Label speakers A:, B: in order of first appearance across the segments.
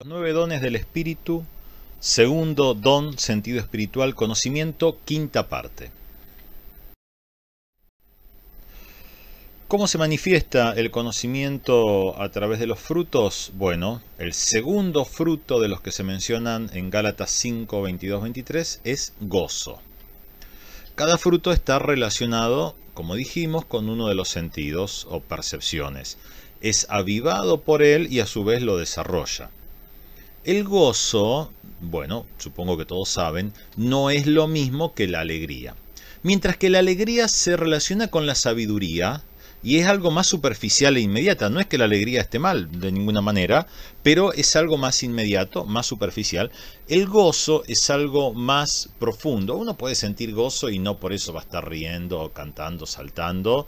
A: Los 9 dones del Espíritu, segundo don, sentido espiritual, conocimiento, quinta parte. ¿Cómo se manifiesta el conocimiento a través de los frutos? Bueno, el segundo fruto de los que se mencionan en Gálatas 5, 22, 23 es gozo. Cada fruto está relacionado, como dijimos, con uno de los sentidos o percepciones. Es avivado por él y a su vez lo desarrolla. El gozo, bueno, supongo que todos saben, no es lo mismo que la alegría. Mientras que la alegría se relaciona con la sabiduría y es algo más superficial e inmediata. No es que la alegría esté mal de ninguna manera, pero es algo más inmediato, más superficial. El gozo es algo más profundo. Uno puede sentir gozo y no por eso va a estar riendo, cantando, saltando.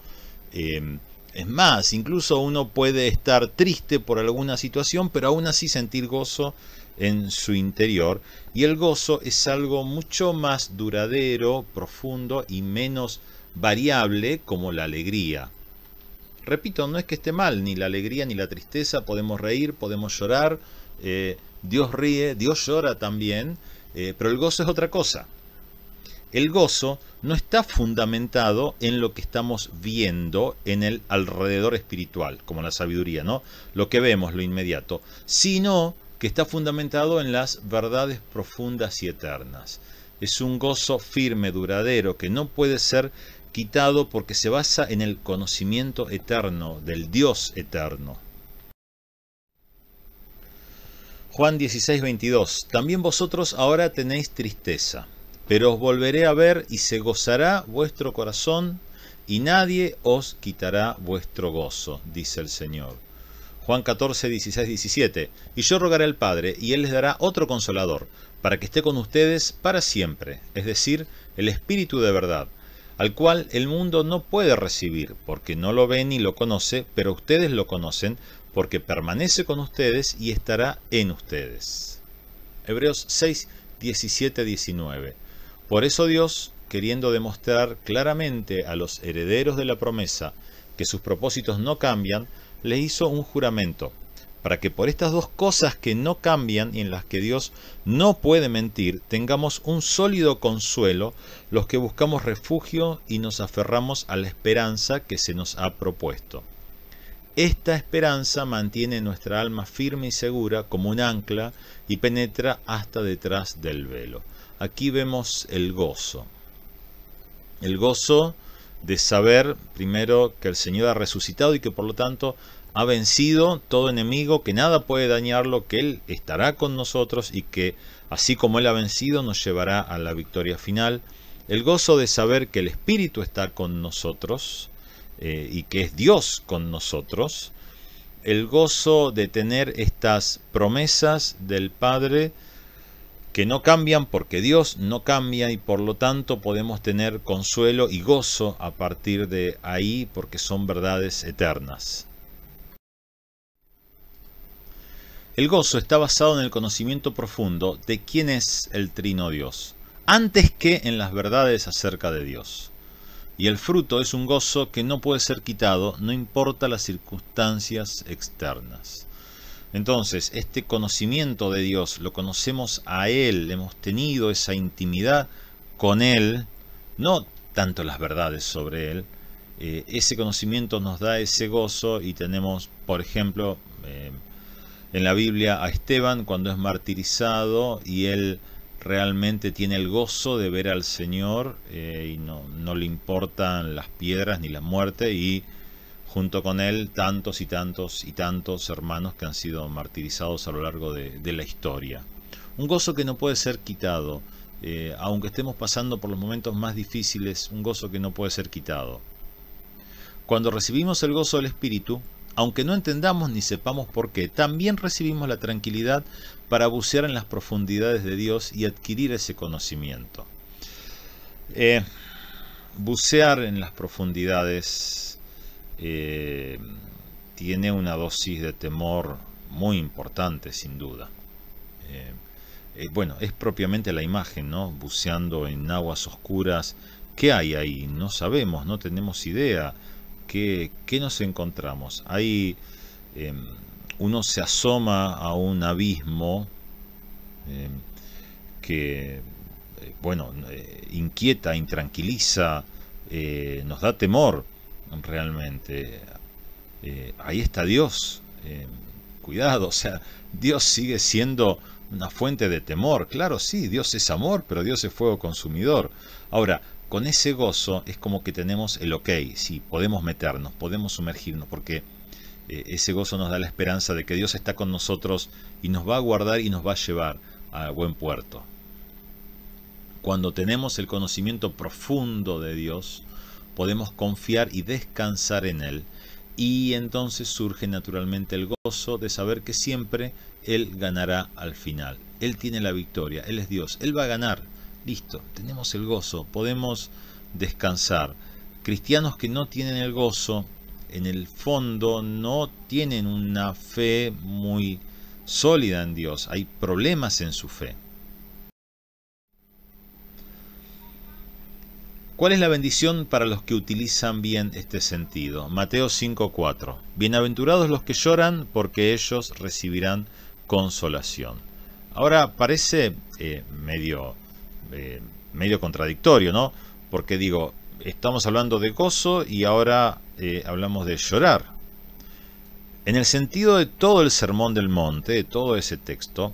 A: Es más, incluso uno puede estar triste por alguna situación, pero aún así sentir gozo en su interior. Y el gozo es algo mucho más duradero, profundo y menos variable como la alegría. Repito, no es que esté mal, ni la alegría ni la tristeza, podemos reír, podemos llorar, Dios ríe, Dios llora también, pero el gozo es otra cosa. El gozo no está fundamentado en lo que estamos viendo en el alrededor espiritual, como la sabiduría, ¿no? Lo que vemos, lo inmediato, sino que está fundamentado en las verdades profundas y eternas. Es un gozo firme, duradero, que no puede ser quitado porque se basa en el conocimiento eterno del Dios eterno. Juan 16, 22. También vosotros ahora tenéis tristeza, pero os volveré a ver y se gozará vuestro corazón y nadie os quitará vuestro gozo, dice el Señor. Juan 14, 16, 17. Y yo rogaré al Padre, y Él les dará otro consolador, para que esté con ustedes para siempre, es decir, el Espíritu de verdad, al cual el mundo no puede recibir, porque no lo ve ni lo conoce, pero ustedes lo conocen, porque permanece con ustedes y estará en ustedes. Hebreos 6, 17, 19. Por eso Dios, queriendo demostrar claramente a los herederos de la promesa que sus propósitos no cambian, les hizo un juramento, para que por estas dos cosas que no cambian y en las que Dios no puede mentir, tengamos un sólido consuelo los que buscamos refugio y nos aferramos a la esperanza que se nos ha propuesto. Esta esperanza mantiene nuestra alma firme y segura como un ancla y penetra hasta detrás del velo. Aquí vemos el gozo. El gozo de saber, primero, que el Señor ha resucitado y que por lo tanto ha vencido todo enemigo, que nada puede dañarlo, que Él estará con nosotros y que, así como Él ha vencido, nos llevará a la victoria final. El gozo de saber que el Espíritu está con nosotros y que es Dios con nosotros. El gozo de tener estas promesas del Padre que no cambian porque Dios no cambia y por lo tanto podemos tener consuelo y gozo a partir de ahí porque son verdades eternas. El gozo está basado en el conocimiento profundo de quién es el Trino Dios, antes que en las verdades acerca de Dios. Y el fruto es un gozo que no puede ser quitado, no importa las circunstancias externas. Entonces, este conocimiento de Dios, lo conocemos a Él, hemos tenido esa intimidad con Él, no tanto las verdades sobre Él. Ese conocimiento nos da ese gozo y tenemos, por ejemplo, en la Biblia a Esteban cuando es martirizado y él realmente tiene el gozo de ver al Señor y no le importan las piedras ni la muerte, y junto con él tantos y tantos y tantos hermanos que han sido martirizados a lo largo de la historia. Un gozo que no puede ser quitado, aunque estemos pasando por los momentos más difíciles, un gozo que no puede ser quitado. Cuando recibimos el gozo del Espíritu, aunque no entendamos ni sepamos por qué, también recibimos la tranquilidad para bucear en las profundidades de Dios y adquirir ese conocimiento. Bucear en las profundidades tiene una dosis de temor muy importante, sin duda. Bueno, es propiamente la imagen, ¿no? Buceando en aguas oscuras. ¿Qué hay ahí? No sabemos, no tenemos idea. ¿Qué nos encontramos? Hay uno se asoma a un abismo eh, que, bueno, inquieta, intranquiliza, nos da temor realmente. Ahí está Dios. Cuidado, o sea, Dios sigue siendo una fuente de temor. Claro, sí, Dios es amor, pero Dios es fuego consumidor. Ahora, con ese gozo es como que tenemos el ok, sí, podemos meternos, podemos sumergirnos, porque ese gozo nos da la esperanza de que Dios está con nosotros y nos va a guardar y nos va a llevar a buen puerto. Cuando tenemos el conocimiento profundo de Dios, podemos confiar y descansar en Él. Y entonces surge naturalmente el gozo de saber que siempre Él ganará al final. Él tiene la victoria, Él es Dios, Él va a ganar. Listo, tenemos el gozo, podemos descansar. Cristianos que no tienen el gozo, en el fondo no tienen una fe muy sólida en Dios. Hay problemas en su fe. ¿Cuál es la bendición para los que utilizan bien este sentido? Mateo 5:4. Bienaventurados los que lloran, porque ellos recibirán consolación. Ahora parece medio contradictorio, ¿no? Porque digo, estamos hablando de gozo y ahora hablamos de llorar. En el sentido de todo el Sermón del Monte, de todo ese texto,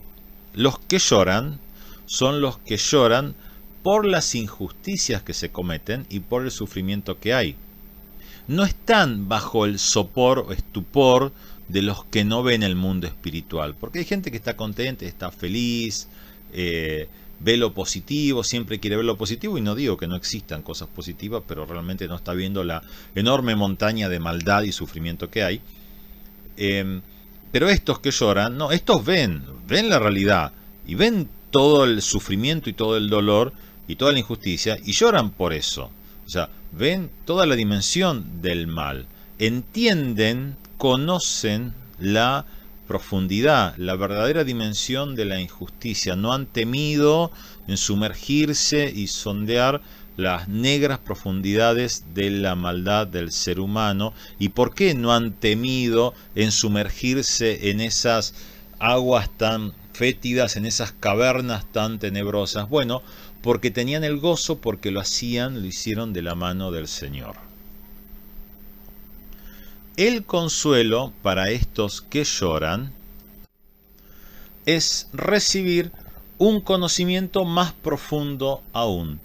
A: los que lloran son los que lloran por las injusticias que se cometen y por el sufrimiento que hay. No están bajo el sopor o estupor de los que no ven el mundo espiritual, porque hay gente que está contenta, está feliz, ve lo positivo, siempre quiere ver lo positivo, y no digo que no existan cosas positivas, pero realmente no está viendo la enorme montaña de maldad y sufrimiento que hay. Pero estos que lloran, no, estos ven la realidad y ven todo el sufrimiento y todo el dolor y toda la injusticia y lloran por eso. O sea, ven toda la dimensión del mal, entienden, conocen la profundidad, la verdadera dimensión de la injusticia. No han temido en sumergirse y sondear las negras profundidades de la maldad del ser humano. ¿Y por qué no han temido en sumergirse en esas aguas tan fétidas, en esas cavernas tan tenebrosas? Bueno, porque tenían el gozo, porque lo hicieron de la mano del Señor. El consuelo para estos que lloran es recibir un conocimiento más profundo aún,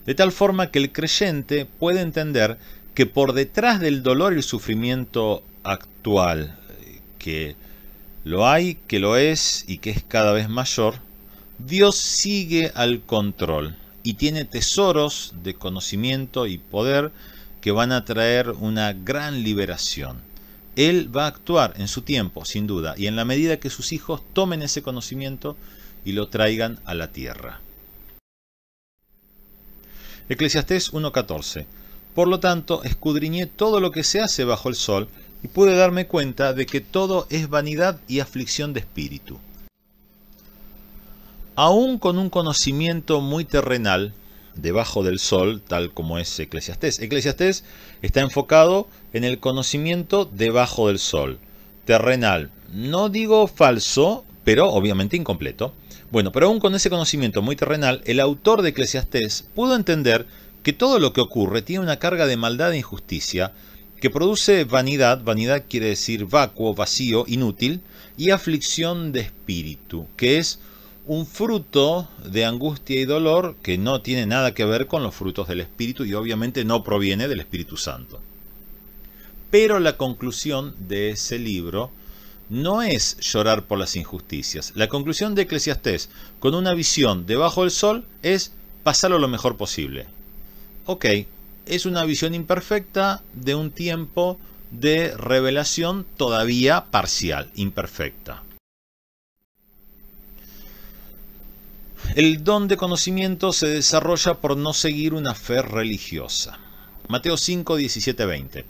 A: de tal forma que el creyente puede entender que por detrás del dolor y el sufrimiento actual, que lo hay, que lo es y que es cada vez mayor, Dios sigue al control y tiene tesoros de conocimiento y poder que van a traer una gran liberación. Él va a actuar en su tiempo, sin duda, y en la medida que sus hijos tomen ese conocimiento y lo traigan a la tierra. Eclesiastés 1:14. Por lo tanto, escudriñé todo lo que se hace bajo el sol y pude darme cuenta de que todo es vanidad y aflicción de espíritu. Aún con un conocimiento muy terrenal, debajo del sol, tal como es Eclesiastés. Eclesiastés está enfocado en el conocimiento debajo del sol, terrenal. No digo falso, pero obviamente incompleto. Bueno, pero aún con ese conocimiento muy terrenal, el autor de Eclesiastés pudo entender que todo lo que ocurre tiene una carga de maldad e injusticia que produce vanidad. Vanidad quiere decir vacuo, vacío, inútil, y aflicción de espíritu, que es un fruto de angustia y dolor que no tiene nada que ver con los frutos del Espíritu y obviamente no proviene del Espíritu Santo. Pero la conclusión de ese libro no es llorar por las injusticias. La conclusión de Eclesiastés, con una visión debajo del sol, es pasarlo lo mejor posible. Ok, es una visión imperfecta de un tiempo de revelación todavía parcial, imperfecta. El don de conocimiento se desarrolla por no seguir una fe religiosa. Mateo 5, 17, 20.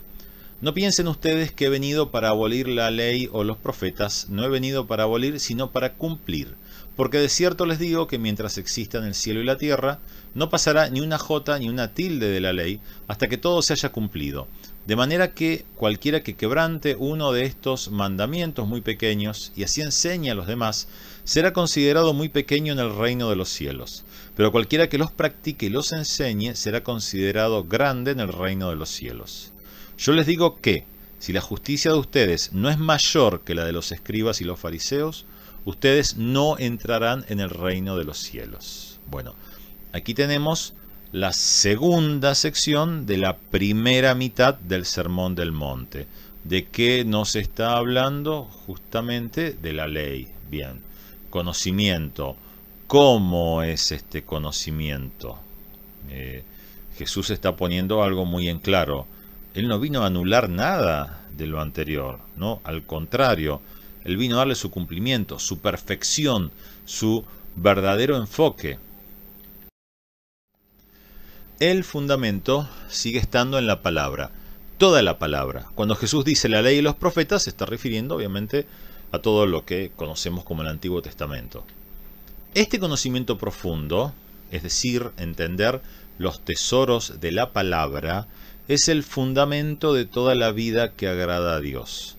A: No piensen ustedes que he venido para abolir la ley o los profetas. No he venido para abolir, sino para cumplir. Porque de cierto les digo que mientras existan el cielo y la tierra, no pasará ni una jota ni una tilde de la ley hasta que todo se haya cumplido. De manera que cualquiera que quebrante uno de estos mandamientos muy pequeños y así enseñe a los demás, será considerado muy pequeño en el reino de los cielos. Pero cualquiera que los practique y los enseñe, será considerado grande en el reino de los cielos. Yo les digo que, si la justicia de ustedes no es mayor que la de los escribas y los fariseos, ustedes no entrarán en el reino de los cielos. Bueno, aquí tenemos la segunda sección de la primera mitad del Sermón del Monte. ¿De qué nos está hablando? Justamente de la ley. Bien, conocimiento. ¿Cómo es este conocimiento? Jesús está poniendo algo muy en claro. Él no vino a anular nada de lo anterior, ¿no? Al contrario, Él vino a darle su cumplimiento, su perfección, su verdadero enfoque. El fundamento sigue estando en la palabra, toda la palabra. Cuando Jesús dice la ley y los profetas, se está refiriendo obviamente a todo lo que conocemos como el Antiguo Testamento. Este conocimiento profundo, es decir, entender los tesoros de la palabra, es el fundamento de toda la vida que agrada a Dios.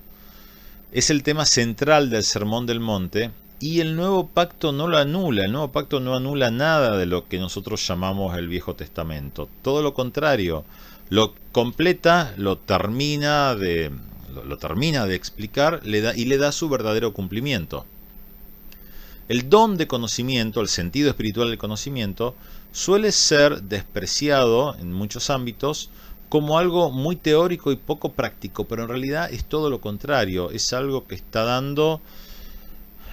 A: Es el tema central del Sermón del Monte y el Nuevo Pacto no lo anula. El Nuevo Pacto no anula nada de lo que nosotros llamamos el Viejo Testamento. Todo lo contrario, lo completa, lo termina de explicar y le da su verdadero cumplimiento. El don de conocimiento, el sentido espiritual del conocimiento, suele ser despreciado en muchos ámbitos como algo muy teórico y poco práctico, pero en realidad es todo lo contrario. Es algo que está dando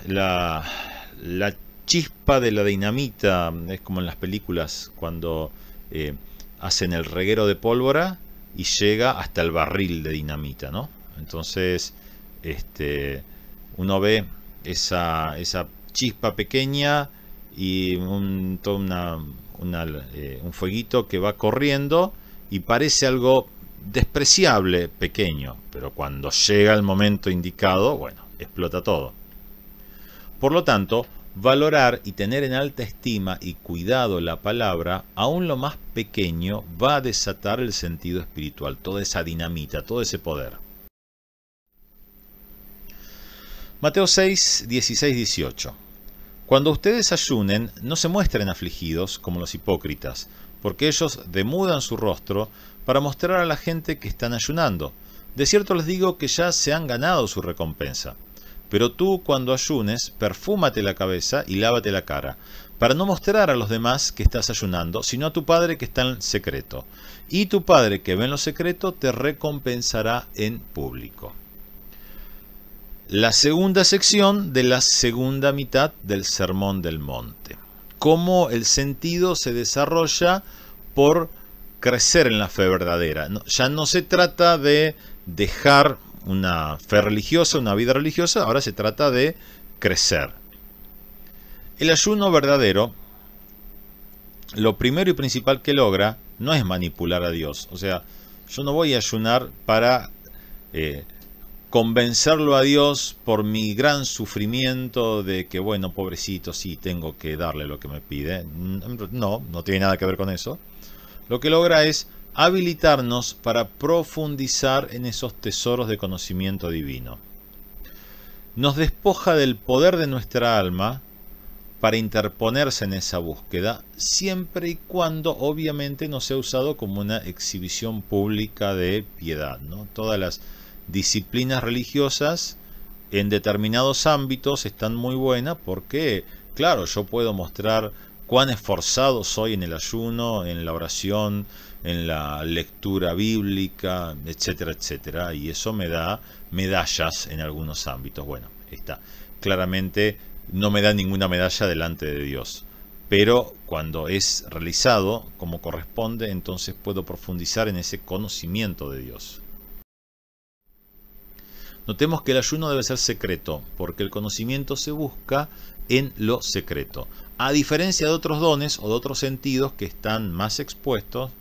A: la chispa de la dinamita. Es como en las películas cuando hacen el reguero de pólvora y llega hasta el barril de dinamita, ¿no? Entonces uno ve esa chispa pequeña y un fueguito que va corriendo y parece algo despreciable, pequeño, pero cuando llega el momento indicado, bueno, explota todo. Por lo tanto, valorar y tener en alta estima y cuidado la palabra, aún lo más pequeño, va a desatar el sentido espiritual, toda esa dinamita, todo ese poder. Mateo 6, 16, 18. Cuando ustedes ayunen, no se muestren afligidos como los hipócritas, porque ellos demudan su rostro para mostrar a la gente que están ayunando. De cierto les digo que ya se han ganado su recompensa. Pero tú, cuando ayunes, perfúmate la cabeza y lávate la cara, para no mostrar a los demás que estás ayunando, sino a tu Padre que está en secreto. Y tu Padre que ve en lo secreto te recompensará en público. La segunda sección de la segunda mitad del Sermón del Monte. Cómo el sentido se desarrolla por crecer en la fe verdadera. Ya no se trata de dejar una fe religiosa, una vida religiosa, ahora se trata de crecer. El ayuno verdadero, lo primero y principal que logra, no es manipular a Dios. O sea, yo no voy a ayunar para convencerlo a Dios por mi gran sufrimiento de que, bueno, pobrecito, sí, tengo que darle lo que me pide. No tiene nada que ver con eso. Lo que logra es habilitarnos para profundizar en esos tesoros de conocimiento divino. Nos despoja del poder de nuestra alma para interponerse en esa búsqueda, siempre y cuando obviamente no sea usado como una exhibición pública de piedad, ¿no? Todas las disciplinas religiosas en determinados ámbitos están muy buenas porque, claro, yo puedo mostrar cuán esforzado soy en el ayuno, en la oración, en la lectura bíblica, etcétera, etcétera, y eso me da medallas en algunos ámbitos. Bueno, está claramente no me da ninguna medalla delante de Dios, pero cuando es realizado como corresponde, entonces puedo profundizar en ese conocimiento de Dios. Notemos que el ayuno debe ser secreto, porque el conocimiento se busca en lo secreto. A diferencia de otros dones o de otros sentidos que están más expuestos,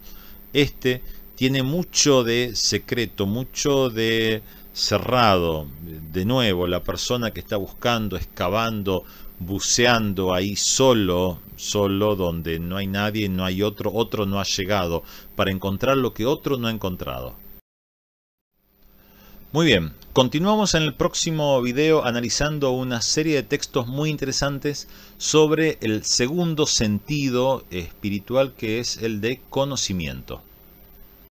A: este tiene mucho de secreto, mucho de cerrado. De nuevo, la persona que está buscando, excavando, buceando ahí solo donde no hay nadie, no hay otro no ha llegado, para encontrar lo que otro no ha encontrado. Muy bien, continuamos en el próximo video analizando una serie de textos muy interesantes sobre el segundo sentido espiritual, que es el de conocimiento.